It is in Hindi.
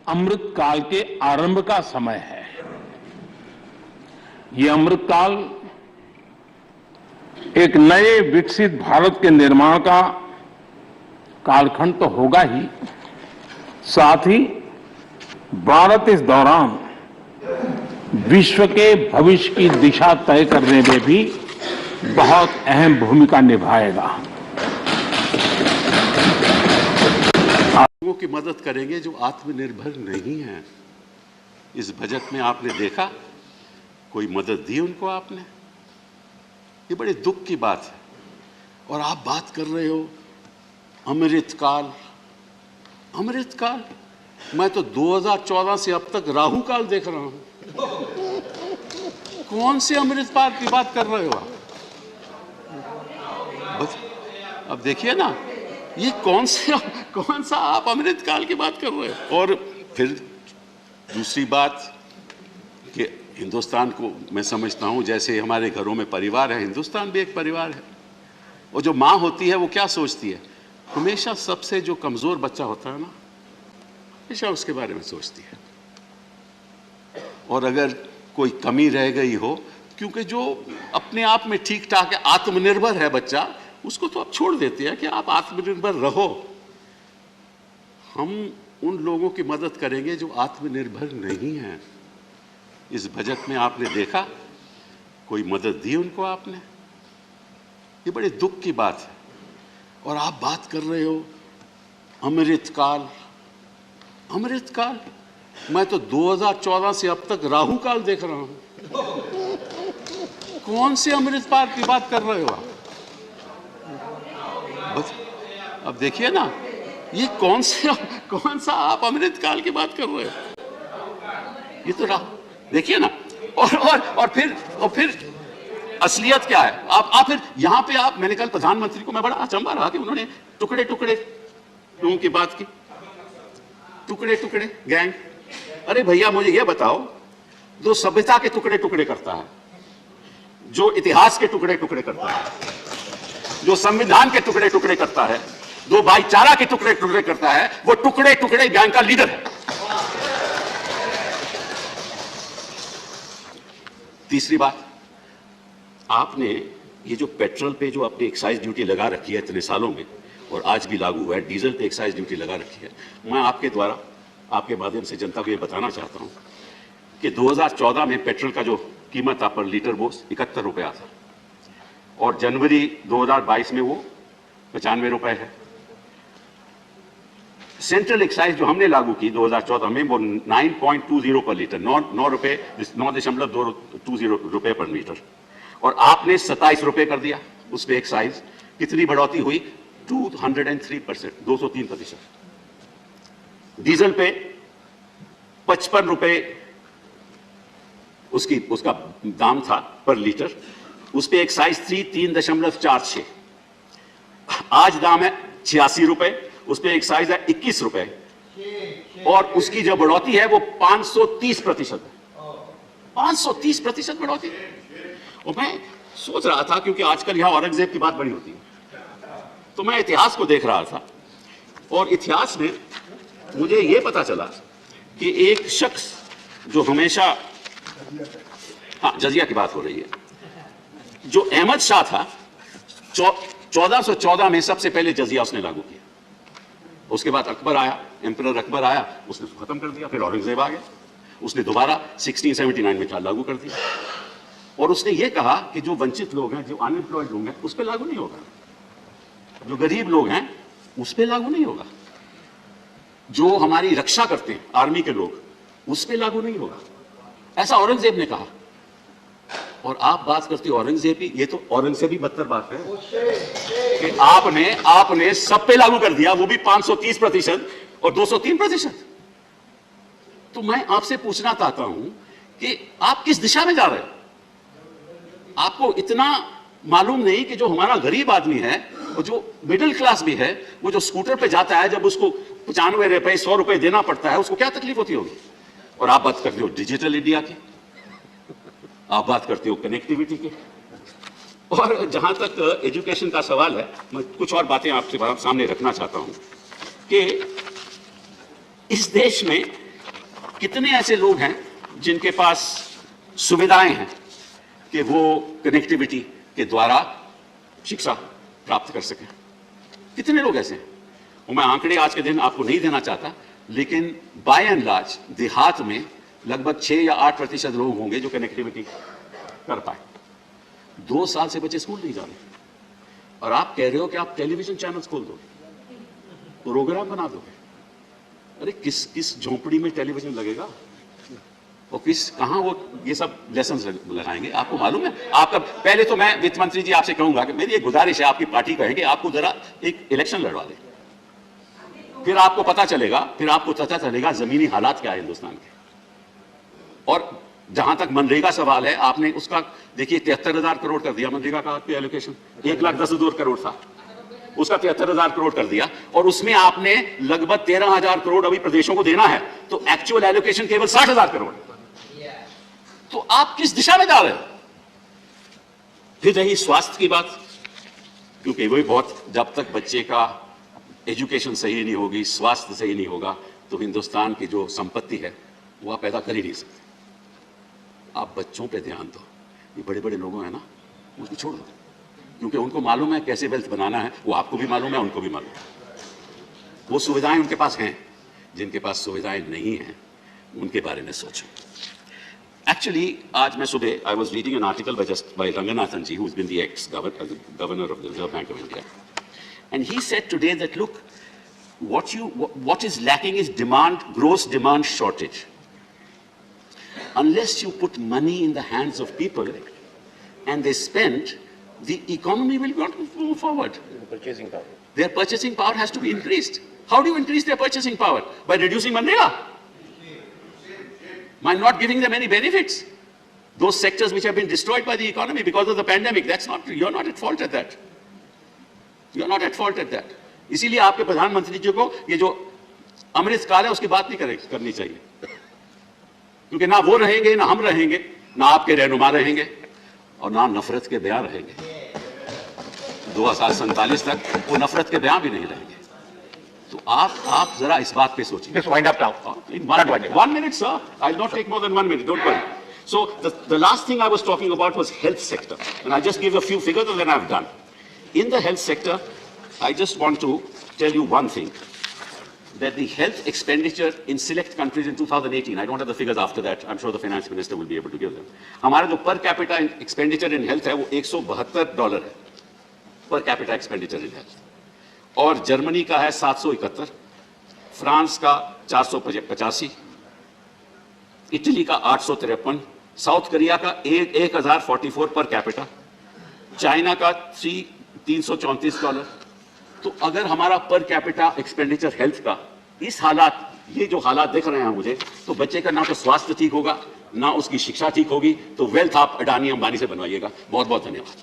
अमृत काल के आरंभ का समय है। ये अमृत काल एक नए विकसित भारत के निर्माण का कालखंड तो होगा ही, साथ ही भारत इस दौरान विश्व के भविष्य की दिशा तय करने में भी बहुत अहम भूमिका निभाएगा। लोगों की मदद करेंगे जो आत्मनिर्भर नहीं है। इस बजट में आपने देखा कोई मदद दी उनको आपने? ये बड़े दुख की बात है। और आप बात कर रहे हो अमृतकाल। अमृतकाल, मैं तो 2014 से अब तक राहु काल देख रहा हूं। कौन से अमृतकाल की बात कर रहे हो आप? बस अब देखिए ना, ये कौन सा आप अमृतकाल की बात कर रहे हो? और फिर दूसरी बात कि हिंदुस्तान को मैं समझता हूं जैसे हमारे घरों में परिवार है, हिंदुस्तान भी एक परिवार है। और जो माँ होती है वो क्या सोचती है? हमेशा सबसे जो कमजोर बच्चा होता है ना, हमेशा उसके बारे में सोचती है। और अगर कोई कमी रह गई हो, क्योंकि जो अपने आप में ठीक ठाक है, आत्मनिर्भर है बच्चा, उसको तो आप छोड़ देते हैं कि आप आत्मनिर्भर रहो। हम उन लोगों की मदद करेंगे जो आत्मनिर्भर नहीं है। इस बजट में आपने देखा कोई मदद दी उनको आपने? ये बड़े दुख की बात है। और आप बात कर रहे हो अमृतकाल। अमृतकाल, मैं तो 2014 से अब तक राहु काल देख रहा हूं। कौन से अमृतकाल की बात कर रहे हो आप? बस अब देखिए ना, ये कौन सा आप अमृतकाल की बात कर रहे हो? ये तो देखिए ना। और फिर असलियत क्या है? आप फिर यहां पे मैंने कल प्रधानमंत्री को मैं बड़ा अचंभा रहा कि उन्होंने टुकड़े टुकड़े लोगों की बात की। टुकड़े टुकड़े गैंग। अरे भैया, मुझे यह बताओ, जो सभ्यता के टुकड़े टुकड़े करता है, जो इतिहास के टुकड़े टुकड़े करता है, जो संविधान के टुकड़े टुकड़े करता है, जो भाईचारा के टुकड़े टुकड़े करता है, वो टुकड़े टुकड़े गैंग का लीडर है। तीसरी बात, आपने ये जो पेट्रोल पे जो अपनी एक्साइज ड्यूटी लगा रखी है इतने सालों में, और आज भी लागू हुआ है, डीजल पे एक्साइज ड्यूटी लगा रखी है। मैं आपके द्वारा, आपके माध्यम से जनता को ये बताना चाहता हूं कि 2014 में पेट्रोल का जो कीमत था पर लीटर वो 71 रुपया था, और जनवरी 2022 में वो 95 रुपए है। सेंट्रल एक्साइज जो हमने लागू की 2014 में, वो 9.20 पर लीटर, 9.220 रुपए पर लीटर, और आपने 27 रुपए कर दिया उस पे एक्साइज। कितनी बढ़ोतरी हुई? 203%, 203%। डीजल पे 55 रुपए उसका दाम था पर लीटर, उस पे एक्साइज थी 3.46। आज दाम है 86 रुपए, उस पे एक्साइज है 21 रुपए, और उसकी जो बढ़ोतरी है वो 530% है। 530% बढ़ोतरी। और मैं सोच रहा था, क्योंकि आजकल यहां औरंगजेब की बात बड़ी होती है, तो मैं इतिहास को देख रहा था, और इतिहास में मुझे यह पता चला कि एक शख्स जो हमेशा, हाँ जजिया की बात हो रही है, जो अहमद शाह था, 1414 में सबसे पहले जजिया उसने लागू किया। उसके बाद अकबर आया, एम्परर अकबर आया, उसने उसको खत्म कर दिया। फिर औरंगजेब आ गया, उसने दोबारा 1679 में लागू कर दिया। और उसने ये कहा कि जो वंचित लोग हैं, जो अनएम्प्लॉयड लोग हैं, उस पर लागू नहीं होगा, जो गरीब लोग हैं उस पर लागू नहीं होगा, जो हमारी रक्षा करते हैं आर्मी के लोग, उस पर लागू नहीं होगा। ऐसा औरंगजेब ने कहा। और आप बात करते हो औरंगजेब की, ये तो औरंगजेब भी बदतर बात है कि आपने सब पे लागू कर दिया, वो भी 530% और 203%। तो मैं आपसे पूछना चाहता हूं कि आप किस दिशा में जा रहे हो? आपको इतना मालूम नहीं कि जो हमारा गरीब आदमी है और जो मिडिल क्लास भी है, वो जो स्कूटर पे जाता है, जब उसको 95 रुपए 100 रुपए देना पड़ता है, उसको क्या तकलीफ होती होगी? और आप बात करते हो डिजिटल इंडिया की, आप बात करते हो कनेक्टिविटी की, और जहां तक एजुकेशन का सवाल है, मैं कुछ और बातें आपके सामने रखना चाहता हूं कि इस देश में कितने ऐसे लोग हैं जिनके पास सुविधाएं हैं कि वो कनेक्टिविटी के द्वारा शिक्षा प्राप्त कर सकें? कितने लोग ऐसे हैं? और मैं आंकड़े आज के दिन आपको नहीं देना चाहता, लेकिन बाय एंड लार्ज देहात में लगभग 6 या 8% लोग होंगे जो कनेक्टिविटी कर पाए। 2 साल से बच्चे स्कूल नहीं जा रहे और आप कह रहे हो कि आप टेलीविजन चैनल्स खोल दोगे, प्रोग्राम बना दोगे। अरे किस झोंपड़ी में टेलीविजन लगेगा और कहां वो ये सब लेसन लगाएंगे? आपको मालूम है? आपका पहले तो मैं वित्त मंत्री जी आपसे कहूंगा कि मेरी एक गुजारिश है, आपकी पार्टी कहेंगे आपको जरा एक इलेक्शन लड़वा दे, फिर आपको पता चलेगा जमीनी हालात क्या है हिंदुस्तान के। और जहां तक मनरेगा सवाल है, आपने उसका देखिए 73,000 करोड़ कर दिया मनरेगा का एलोकेशन। 1,10,000 करोड़ था, उसका 73,000 करोड़ कर दिया और उसमें आपने लगभग 13,000 करोड़ अभी प्रदेशों को देना है, तो एक्चुअल एलोकेशन केवल 60,000 करोड़। तो आप किस दिशा में जा रहे हो? फिर रही स्वास्थ्य की बात, क्योंकि वही बहुत, जब तक बच्चे का एजुकेशन सही नहीं होगी, स्वास्थ्य सही नहीं होगा, तो हिंदुस्तान की जो संपत्ति है वो आप पैदा कर ही नहीं सकते। आप बच्चों पे ध्यान दो। ये बड़े बड़े लोग हैं ना, उसको छोड़ दो, क्योंकि उनको मालूम है कैसे वेल्थ बनाना है। वो आपको भी मालूम है, उनको भी मालूम है। वो सुविधाएं उनके पास हैं। जिनके पास सुविधाएं नहीं हैं उनके बारे में सोचो। एक्चुअली आज मैं सुबह I was reading an article by Ranganathan ji, who has been the ex governor of the Reserve Bank of India, and he said today that look, what is lacking is gross demand shortage. Unless you put money in the hands of people and they spend, the economy will not move forward. Their purchasing power has to be increased. How do you increase their purchasing power? By reducing Manrega? By not giving them any benefits? Those sectors which have been destroyed by the economy because of the pandemic, you're not at fault at that. You're not at fault at that. इसीलिए आपके प्रधानमंत्री जी को ये जो अमृत काल है उसकी बात नहीं करनी चाहिए, क्योंकि ना वो रहेंगे, ना हम रहेंगे, ना आपके रहनुमा रहेंगे और ना नफरत के बयान रहेंगे। 2047 तक वो नफरत के बयान भी नहीं रहेंगे। तो आप जरा इस बात पे सोचिए। Just wind up now. In 1 minute, sir. I'll not take more than 1 minute. Don't worry. So the last thing I was talking about was health sector, and I just give a few figures and then I've done. In the health sector, I just want to tell you one thing, that the health expenditure in select countries in 2018, I don't have the figures after that, I'm sure the finance minister will be able to give them. हमारा जो per capita expenditure in health है वो $172 है, per capita expenditure in health. और जर्मनी का है 771, फ्रांस का 485, इटली का 853, साउथ कोरिया का 1044 पर कैपिटा, चाइना का $334। तो अगर हमारा पर कैपिटा एक्सपेंडिचर हेल्थ का इस ये जो हालात देख रहे हैं मुझे, तो बच्चे का ना तो स्वास्थ्य ठीक होगा, ना उसकी शिक्षा ठीक होगी, तो वेल्थ आप अडानी अंबानी से बनवाइएगा। बहुत बहुत धन्यवाद।